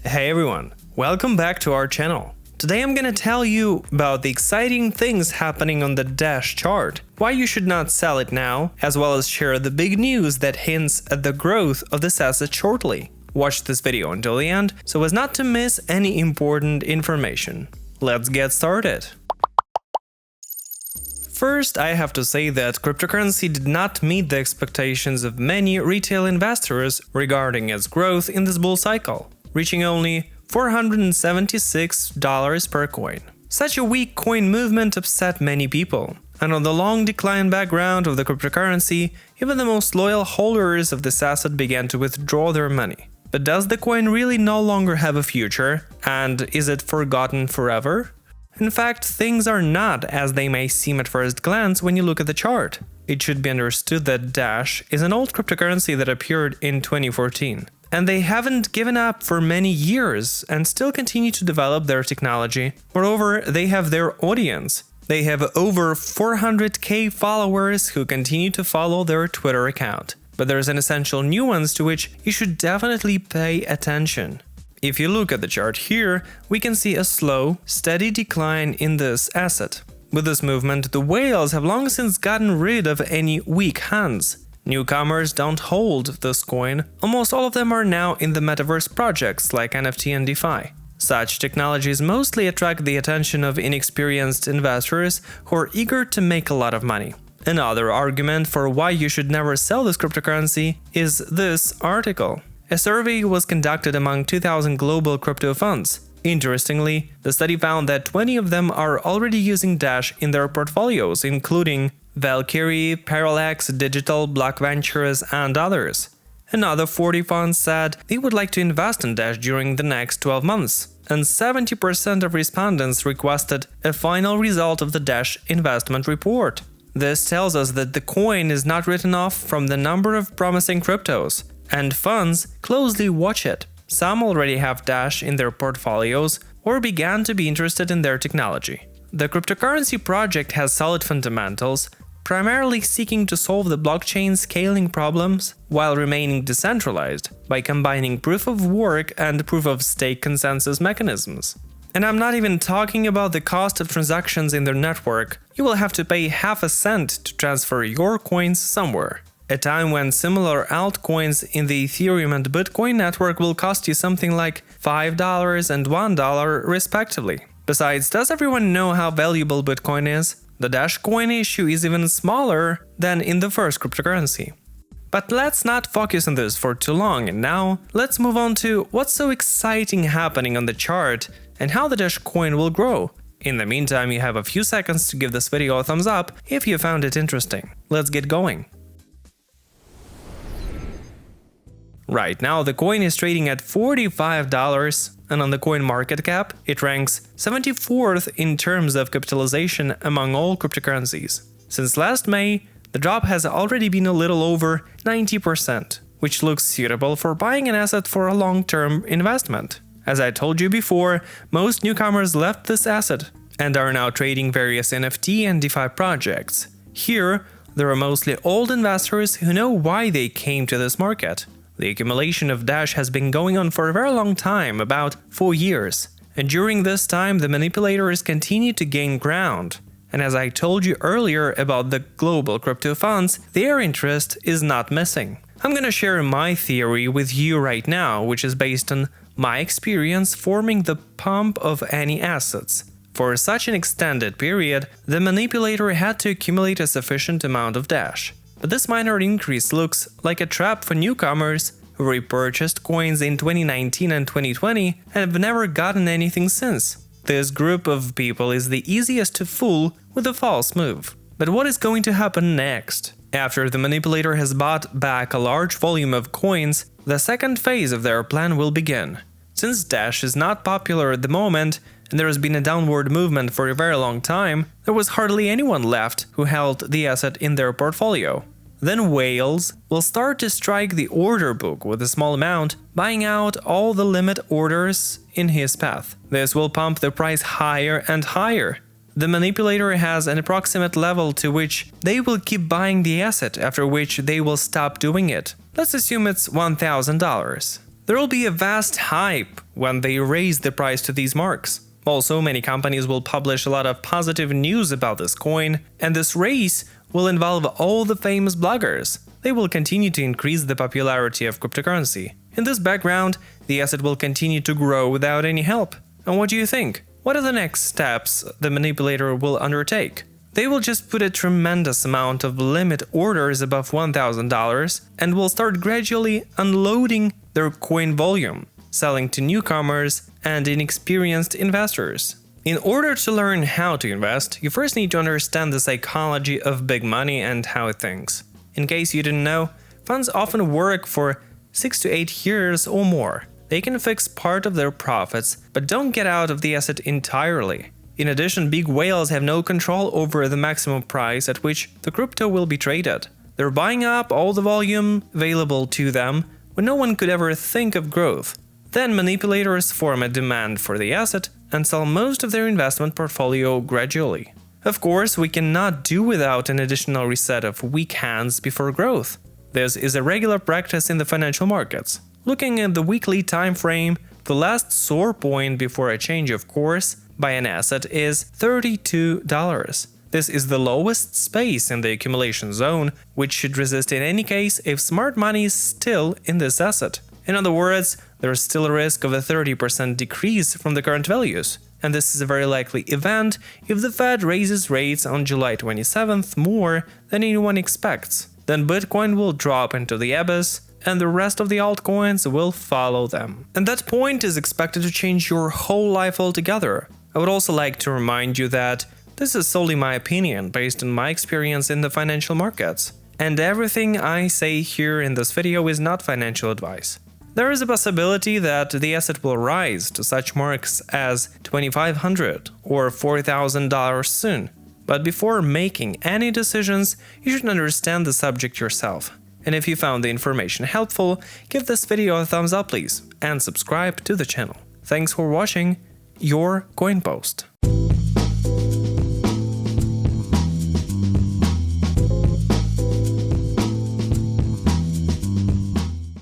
Hey everyone, welcome back to our channel. Today I'm gonna tell you about the exciting things happening on the Dash chart, why you should not sell it now, as well as share the big news that hints at the growth of this asset shortly. Watch this video until the end so as not to miss any important information. Let's get started. First, I have to say that cryptocurrency did not meet the expectations of many retail investors regarding its growth in this bull cycle, reaching only $476 per coin. Such a weak coin movement upset many people, and on the long decline background of the cryptocurrency, even the most loyal holders of this asset began to withdraw their money. But does the coin really no longer have a future, and is it forgotten forever? In fact, things are not as they may seem at first glance when you look at the chart. It should be understood that Dash is an old cryptocurrency that appeared in 2014. And they haven't given up for many years and still continue to develop their technology. Moreover, they have their audience. They have over 400k followers who continue to follow their Twitter account. But there's an essential nuance to which you should definitely pay attention. If you look at the chart here, we can see a slow, steady decline in this asset. With this movement, the whales have long since gotten rid of any weak hands. Newcomers don't hold this coin, almost all of them are now in the metaverse projects like NFT and DeFi. Such technologies mostly attract the attention of inexperienced investors who are eager to make a lot of money. Another argument for why you should never sell this cryptocurrency is this article. A survey was conducted among 2,000 global crypto funds. Interestingly, the study found that 20 of them are already using Dash in their portfolios, including Valkyrie, Parallax, Digital, Block Ventures, and others. Another 40 funds said they would like to invest in Dash during the next 12 months, and 70% of respondents requested a final result of the Dash investment report. This tells us that the coin is not written off from the number of promising cryptos, and funds closely watch it. Some already have Dash in their portfolios or began to be interested in their technology. The cryptocurrency project has solid fundamentals, primarily seeking to solve the blockchain scaling problems while remaining decentralized by combining proof of work and proof of stake consensus mechanisms. And I'm not even talking about the cost of transactions in their network. You will have to pay half a cent to transfer your coins somewhere. A time when similar altcoins in the Ethereum and Bitcoin network will cost you something like $5 and $1 respectively. Besides, does everyone know how valuable Bitcoin is? The Dash coin issue is even smaller than in the first cryptocurrency. But let's not focus on this for too long, and now let's move on to what's so exciting happening on the chart and how the Dash coin will grow. In the meantime, you have a few seconds to give this video a thumbs up if you found it interesting. Let's get going. Right now, the coin is trading at $45, and on the CoinMarketCap, it ranks 74th in terms of capitalization among all cryptocurrencies. Since last May, the drop has already been a little over 90%, which looks suitable for buying an asset for a long-term investment. As I told you before, most newcomers left this asset and are now trading various NFT and DeFi projects. Here, there are mostly old investors who know why they came to this market. The accumulation of Dash has been going on for a very long time, about 4 years, and during this time the manipulators continue to gain ground. And as I told you earlier about the global crypto funds, their interest is not missing. I'm gonna share my theory with you right now, which is based on my experience forming the pump of any assets. For such an extended period, the manipulator had to accumulate a sufficient amount of Dash. But this minor increase looks like a trap for newcomers who repurchased coins in 2019 and 2020 and have never gotten anything since. This group of people is the easiest to fool with a false move. But what is going to happen next? After the manipulator has bought back a large volume of coins, the second phase of their plan will begin. Since Dash is not popular at the moment, and there has been a downward movement for a very long time, there was hardly anyone left who held the asset in their portfolio. Then whales will start to strike the order book with a small amount, buying out all the limit orders in his path. This will pump the price higher and higher. The manipulator has an approximate level to which they will keep buying the asset, after which they will stop doing it. Let's assume it's $1,000. There will be a vast hype when they raise the price to these marks. Also, many companies will publish a lot of positive news about this coin, and this race will involve all the famous bloggers. They will continue to increase the popularity of cryptocurrency. In this background, the asset will continue to grow without any help. And what do you think? What are the next steps the manipulator will undertake? They will just put a tremendous amount of limit orders above $1,000 and will start gradually unloading their coin volume, selling to newcomers and inexperienced investors. In order to learn how to invest, you first need to understand the psychology of big money and how it thinks. In case you didn't know, funds often work for 6 to 8 years or more. They can fix part of their profits, but don't get out of the asset entirely. In addition, big whales have no control over the maximum price at which the crypto will be traded. They're buying up all the volume available to them when no one could ever think of growth. Then manipulators form a demand for the asset and sell most of their investment portfolio gradually. Of course, we cannot do without an additional reset of weak hands before growth. This is a regular practice in the financial markets. Looking at the weekly time frame, the last sore point before a change of course by an asset is $32. This is the lowest space in the accumulation zone, which should resist in any case if smart money is still in this asset. In other words, there is still a risk of a 30% decrease from the current values. And this is a very likely event if the Fed raises rates on July 27th more than anyone expects. Then Bitcoin will drop into the abyss, and the rest of the altcoins will follow them. And that point is expected to change your whole life altogether. I would also like to remind you that this is solely my opinion based on my experience in the financial markets. And everything I say here in this video is not financial advice. There is a possibility that the asset will rise to such marks as $2,500 or $4,000 soon. But before making any decisions, you should understand the subject yourself. And if you found the information helpful, give this video a thumbs up please, and subscribe to the channel. Thanks for watching, your CoinPost.